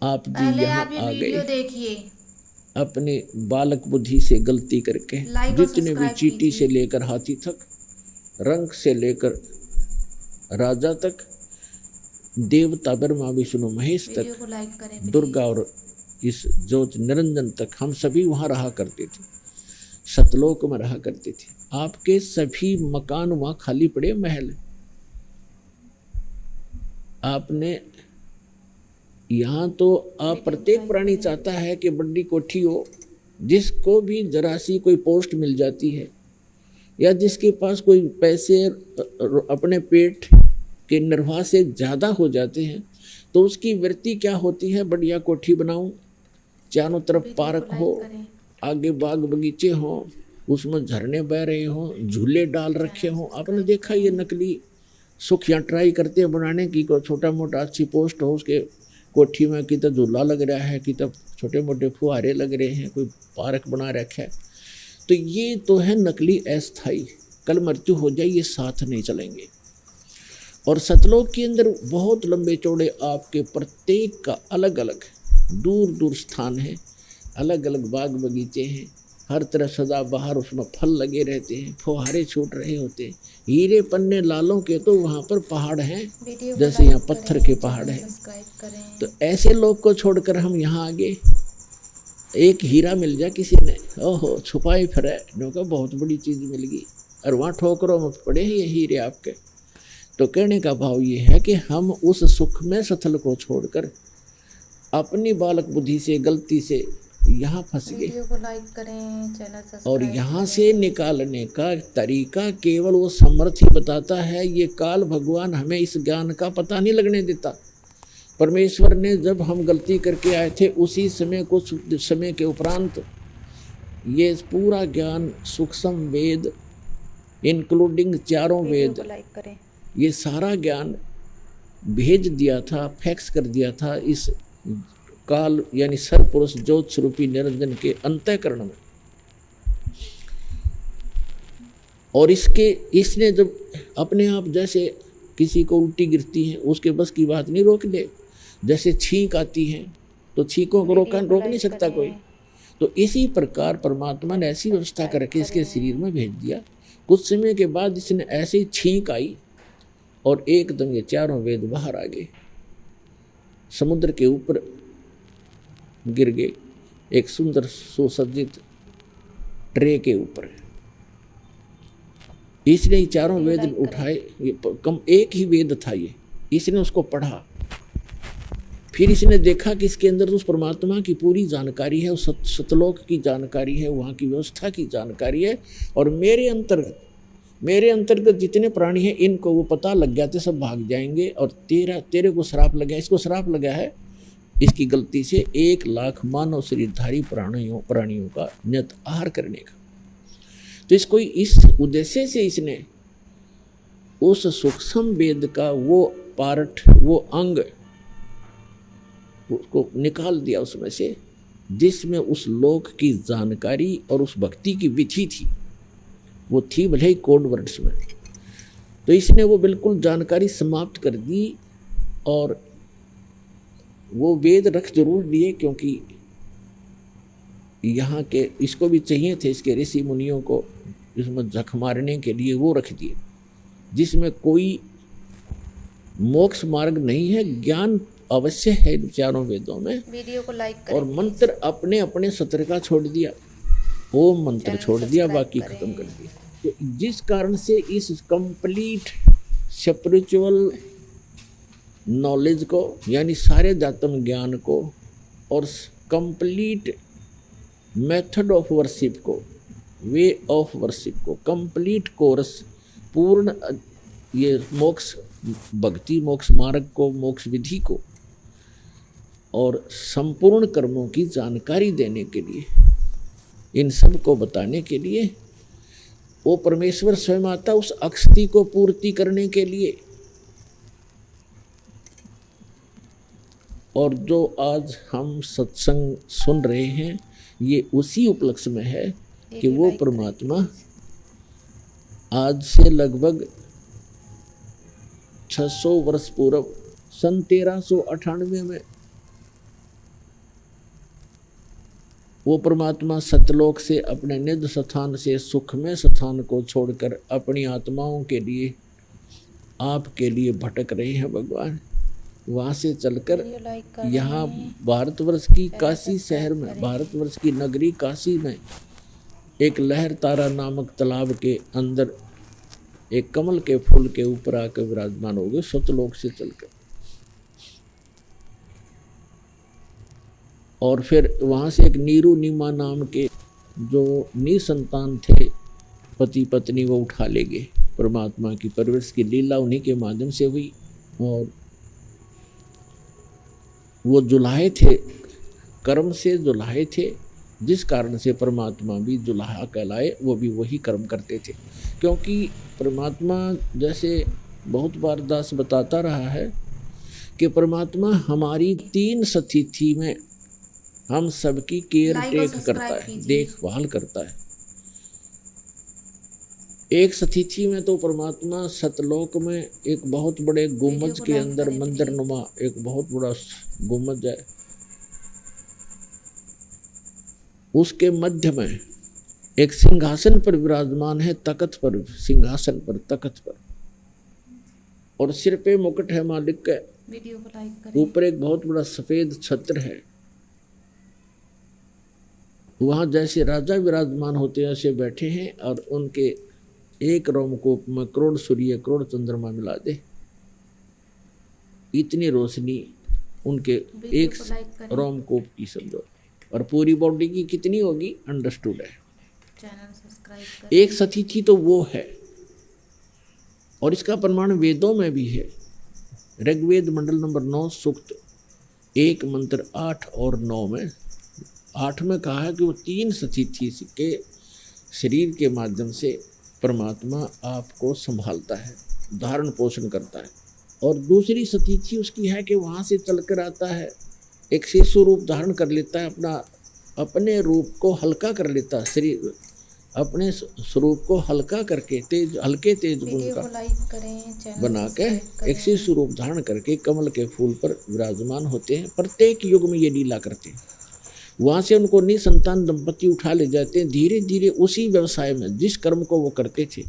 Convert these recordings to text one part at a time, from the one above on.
आप जी पहले यहाँ आप ये आ गए वीडियो देखिए, अपने बालक बुद्धि से गलती करके। लाइक और जितने भी सब्सक्राइब चींटी से कीजिए। लेकर हाथी तक, रंग से लेकर राजा तक, देवता ब्रह्मा विष्णु महेश तक, वीडियो को लाइक करें दुर्गा प्लीज। और इस ज्योति निरंजन तक हम सभी वहां रहा करते थे, सतलोक में रहा करते थे। आपके सभी मकान वहां खाली पड़े, महल। आपने यहाँ तो आप वीडियो को प्रत्येक लाइक प्राणी करें। चाहता है कि बड़ी कोठी हो, जिसको भी जरा सी कोई पोस्ट मिल जाती है या जिसके पास कोई पैसे अपने पेट के निर्वाह से ज़्यादा हो जाते हैं, तो उसकी वृत्ति क्या होती है, बढ़िया कोठी बनाऊं, चारों तरफ वीडियो को पार्क हो, लाइक करें। आगे बाग बगीचे हो, उसमें झरने बह रहे हों, झूले डाल रखे चैनल हों। आपने सब्सक्राइब देखा ये करें। नकली सुख यहाँ ट्राई करते हैं बनाने की, कोई छोटा मोटा अच्छी पोस्ट हो उसके कोठी में, कि तो झूला लग रहा है, कि तो छोटे मोटे फुहारे लग रहे हैं, कोई पार्क बना रखा है। तो ये तो है नकली अस्थाई, कल मृत्यु हो जाए ये साथ नहीं चलेंगे। और सतलोक के अंदर बहुत लंबे चौड़े आपके प्रत्येक का अलग अलग दूर दूर स्थान है, अलग अलग बाग बगीचे हैं, हर तरफ सदा बाहर उसमें फल लगे रहते हैं, फुहारे छूट रहे होते हैं, हीरे पन्ने लालों के तो वहाँ पर पहाड़ हैं, वीडियो को जैसे यहाँ लाइक पत्थर के करें, पहाड़ चैनल हैं। सब्सक्राइब करें। तो ऐसे लोग को छोड़कर हम यहाँ आ गए। एक हीरा मिल जाए किसी ने, ओहो छुपाए फिरे, नौका बहुत बड़ी चीज मिल गई, और वहाँ ठोकरों में पड़े हैं ये हीरे आपके। तो कहने का भाव ये है कि हम उस सुख में सथल को छोड़कर अपनी बालक बुद्धि से गलती से यहाँ फंस गए। वीडियो को लाइक करें, चैनल और सब्सक्राइब यहाँ से करें। निकालने का तरीका केवल वो समर्थ ही बताता है। ये काल भगवान हमें इस ज्ञान का पता नहीं लगने देता। परमेश्वर ने जब हम गलती करके आए थे, उसी समय कुछ समय के उपरांत ये पूरा ज्ञान सूक्ष्म वेद इंक्लूडिंग चारों वीडियो वेद, को लाइक करें। ये सारा ज्ञान भेज दिया था, फैक्स कर दिया था इस काल यानी सर्वपुरुष ज्योत स्वरूपी निरंजन के अंतःकरण में। और इसने जब अपने आप, जैसे किसी को उल्टी गिरती है उसके बस की बात नहीं रोक दे, जैसे छींक आती है तो छींकों को रोक नहीं सकता कोई। तो इसी प्रकार परमात्मा ने ऐसी व्यवस्था करके इसके शरीर में भेज दिया। कुछ समय के बाद इसने ऐसी छींक आई और एकदम ये चारों वेद बाहर आ गए, समुद्र के ऊपर गिर गए, एक सुंदर सुसज्जित ट्रे के ऊपर। इसने चारों वेद उठाए, कम एक ही वेद था ये, इसने उसको पढ़ा। फिर इसने देखा कि इसके अंदर उस परमात्मा की पूरी जानकारी है, उस सतलोक की जानकारी है, वहाँ की व्यवस्था की जानकारी है। और मेरे अंतर्गत जितने प्राणी हैं इनको वो पता लग गया तो सब भाग जाएंगे। और तेरे को श्राप लगा, इसको श्राप लगा है इसकी गलती से 1,00,000 मानव शरीरधारी प्राणियों का नियत आहार करने का। तो इसको इस उद्देश्य से इसने उस सूक्ष्म वेद का वो पार्ट, वो अंग उसको निकाल दिया उसमें से, जिसमें उस लोक की जानकारी और उस भक्ति की विधि थी। वो थी भले ही कोड वर्ड्स में, तो इसने वो बिल्कुल जानकारी समाप्त कर दी। और वो वेद रख जरूर दिए, क्योंकि यहाँ के इसको भी चाहिए थे, इसके ऋषि मुनियों को इसमें जख मारने के लिए वो रख दिए, जिसमें कोई मोक्ष मार्ग नहीं है, ज्ञान अवश्य है इन चारों वेदों में। वीडियो को लाइक करें और मंत्र अपने अपने सत्र का छोड़ दिया, ओम मंत्र छोड़ दिया, बाकी खत्म कर दिया। तो जिस कारण से इस कंप्लीट स्पिरिचुअल नॉलेज को, यानी सारे दातम ज्ञान को और कंप्लीट मेथड ऑफ वर्शिप को, वे ऑफ वर्शिप को, कंप्लीट कोर्स, पूर्ण ये मोक्ष भक्ति मोक्ष मार्ग को, मोक्ष विधि को और संपूर्ण कर्मों की जानकारी देने के लिए, इन सब को बताने के लिए वो परमेश्वर स्वयं आता, उस अक्षति को पूर्ति करने के लिए। और जो आज हम सत्संग सुन रहे हैं ये उसी उपलक्ष्य में है कि वो परमात्मा आज से लगभग 600 वर्ष पूर्व सन 1398 में वो परमात्मा सतलोक से अपने निज स्थान से सुखमय स्थान को छोड़कर अपनी आत्माओं के लिए आपके लिए भटक रहे हैं भगवान। वहाँ से चलकर वीडियो लाइक करें, यहाँ भारतवर्ष की काशी शहर में, भारतवर्ष की नगरी काशी में एक लहर तारा नामक तालाब के अंदर एक कमल के फूल के ऊपर आकर विराजमान हो गए सतलोक से चलकर। और फिर वहाँ से एक नीरू नीमा नाम के जो निसंतान थे पति पत्नी, वो उठा ले गए। परमात्मा की परवरिश की लीला उन्हीं के माध्यम से हुई। और वो जुलाहे थे, कर्म से जुलाहे थे, जिस कारण से परमात्मा भी जुलाहा कहलाए। वो भी वही कर्म करते थे, क्योंकि परमात्मा जैसे बहुत बार दास बताता रहा है कि परमात्मा हमारी 3 स्थिति में हम सबकी केयर टेक करता है, देखभाल करता है। एक स्थिति में तो परमात्मा सतलोक में एक बहुत बड़े गुम्बज के अंदर मंदिर नुमा एक बहुत बड़ा गुम्बज है, उसके मध्य में एक सिंहासन पर विराजमान है, तख्त पर, सिंहासन पर, तख्त पर, और सिर पे मुकुट है मालिक का। वीडियो को लाइक करें। ऊपर एक बहुत बड़ा सफेद छत्र है। वहां जैसे राजा विराजमान होते हैं ऐसे बैठे हैं, और उनके एक रोमकूप में करोड़ सूर्य करोड़ चंद्रमा मिला दे, इतनी रोशनी उनके एक रोमकूप की समझो। और पूरी बॉडी की कितनी होगी अंडरस्टूड है। चैनल सब्सक्राइब करें। एक सतीथि तो वो है, और इसका प्रमाण वेदों में भी है। ऋग्वेद मंडल नंबर 9 सूक्त 1 मंत्र 8 और 9 में 8 में कहा है कि वो 3 सतीथि के शरीर के माध्यम से परमात्मा आपको संभालता है, धारण पोषण करता है। और दूसरी सतीथि उसकी है कि वहाँ से चलकर आता है, एक शिशु रूप धारण कर लेता है, अपने रूप को हल्का कर लेता है, शरीर अपने स्वरूप को हल्का करके हल्के तेज गुण का बना के एक शिशु रूप धारण करके कमल के फूल पर विराजमान होते हैं। प्रत्येक युग में ये लीला करते हैं। वहाँ से उनको निसंतान दंपति उठा ले जाते हैं। धीरे धीरे उसी व्यवसाय में जिस कर्म को वो करते थे,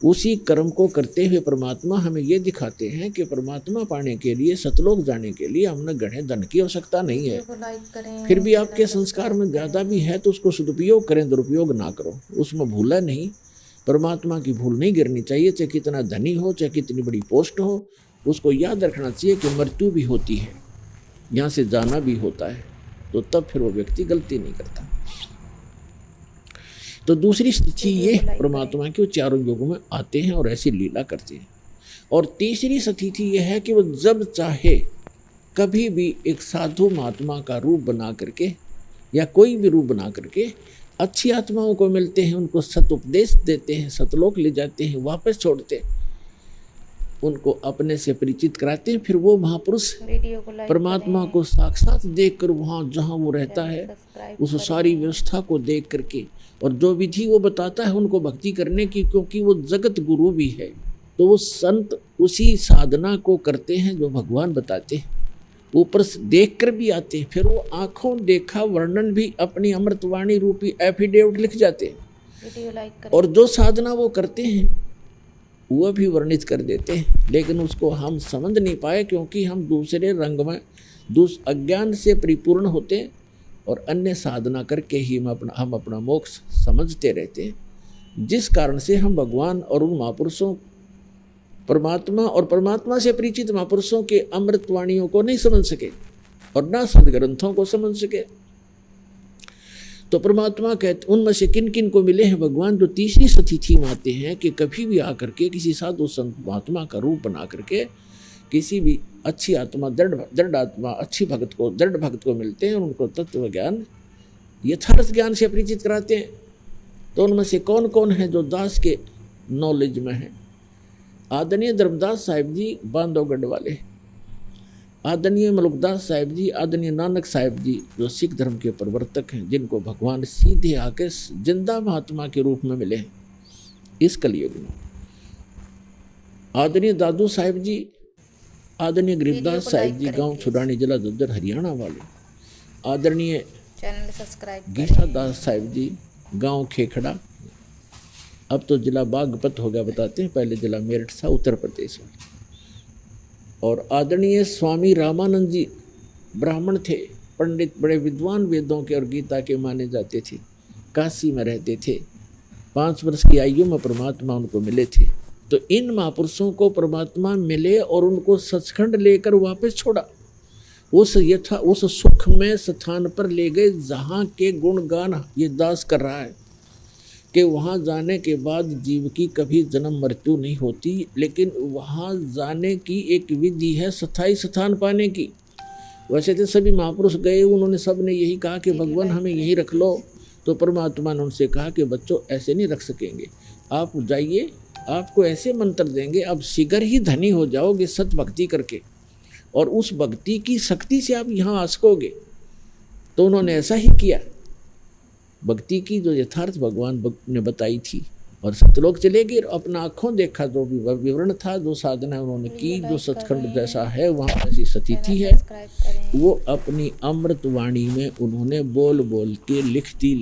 उसी कर्म को करते हुए परमात्मा हमें ये दिखाते हैं कि परमात्मा पाने के लिए, सतलोक जाने के लिए हमने गहने धन की आवश्यकता नहीं है। फिर भी आपके संस्कार में ज़्यादा भी है तो उसको सदुपयोग करें, दुरुपयोग ना करो। उसमें भूला नहीं, परमात्मा की भूल नहीं गिरनी चाहिए। चाहे कितना धनी हो, चाहे कितनी बड़ी पोस्ट हो, उसको याद रखना चाहिए कि मृत्यु भी होती है, यहाँ से जाना भी होता है। तो तब फिर वो व्यक्ति गलती नहीं करता। तो दूसरी स्थिति ये परमात्मा के चारों युगों में आते हैं और ऐसी लीला करते हैं। और तीसरी स्थिति ये है कि वो जब चाहे कभी भी एक साधु महात्मा का रूप बना करके या कोई भी रूप बना करके अच्छी आत्माओं को मिलते हैं, उनको सत उपदेश देते हैं, सतलोक ले जाते हैं, वापस छोड़ते हैं, उनको अपने से परिचित कराते हैं। फिर वो महापुरुष परमात्मा को साक्षात देखकर वहाँ जहाँ वो रहता है उस सारी व्यवस्था को देख करके और जो विधि वो बताता है उनको भक्ति करने की, क्योंकि वो जगत गुरु भी है, तो वो संत उसी साधना को करते हैं जो भगवान बताते हैं। ऊपर से देख कर भी आते हैं, फिर वो आंखों देखा वर्णन भी अपनी अमृतवाणी रूपी एफिडेविट लिख जाते हैं। और जो साधना वो करते हैं वह भी वर्णित कर देते हैं, लेकिन उसको हम समझ नहीं पाए क्योंकि हम दूसरे रंग में अज्ञान से परिपूर्ण होते हैं और अन्य साधना करके ही हम अपना मोक्ष समझते रहते हैं, जिस कारण से हम भगवान और उन महापुरुषों परमात्मा और परमात्मा से परिचित महापुरुषों के अमृतवाणियों को नहीं समझ सके और ना सदग्रंथों को समझ सके। तो परमात्मा कहते उनमें से किन किन को मिले हैं भगवान, जो तीसरी स्थिति में आते हैं कि कभी भी आकर के किसी साधु संत महात्मा का रूप बना करके किसी भी अच्छी आत्मा दृढ़ आत्मा अच्छी भक्त को दृढ़ भक्त को मिलते हैं और उनको तत्व ज्ञान यथार्थ ज्ञान से परिचित कराते हैं। तो उनमें से कौन कौन है जो दास के नॉलेज में है? आदरणीय धर्मदास साहिब जी बांधवगढ़ वाले, आदरणीय मलुकदास साहिब जी, आदरणीय नानक साहिब जी जो सिख धर्म के प्रवर्तक हैं, जिनको भगवान सीधे आके जिंदा महात्मा के रूप में मिले हैं इस कलयुग में। आदरणीय दादू साहिब जी, आदरणीय गरीबदास साहिब जी गांव छुड़ानी जिला झज्जर हरियाणा वाले, आदरणीय चैनल सब्सक्राइब गीता करें। दास साहिब जी, गांव खेखड़ा, अब तो जिला बागपत हो गया बताते हैं, पहले जिला मेरठ था, उत्तर प्रदेश में। और आदरणीय स्वामी रामानंद जी ब्राह्मण थे, पंडित, बड़े विद्वान, वेदों के और गीता के माने जाते थे, काशी में रहते थे। 5 वर्ष की आयु में परमात्मा उनको मिले थे। तो इन महापुरुषों को परमात्मा मिले और उनको सचखंड लेकर वापस छोड़ा, उस सुख में स्थान पर ले गए जहाँ के गुणगान ये दास कर रहा है कि वहाँ जाने के बाद जीव की कभी जन्म मृत्यु नहीं होती, लेकिन वहाँ जाने की एक विधि है स्थायी स्थान पाने की। वैसे तो सभी महापुरुष गए, उन्होंने सब ने यही कहा कि भगवान हमें यहीं रख लो। तो परमात्मा ने उनसे कहा कि बच्चों ऐसे नहीं रख सकेंगे, आप जाइए, आपको ऐसे मंत्र देंगे, अब शीघ्र ही धनी हो जाओगे सत भक्ति करके, और उस भक्ति की शक्ति से आप यहाँ आ सकोगे। तो उन्होंने ऐसा ही किया, भक्ति की जो यथार्थ भगवान ने बताई थी, और सतलोक चले गए, अपना आँखों देखा, जो भी विवरण था, जो साधना उन्होंने की, जो सचखंड जैसा है वहाँ ऐसी स्थिति है, वो अपनी अमृत वाणी में उन्होंने बोल बोल के लिखती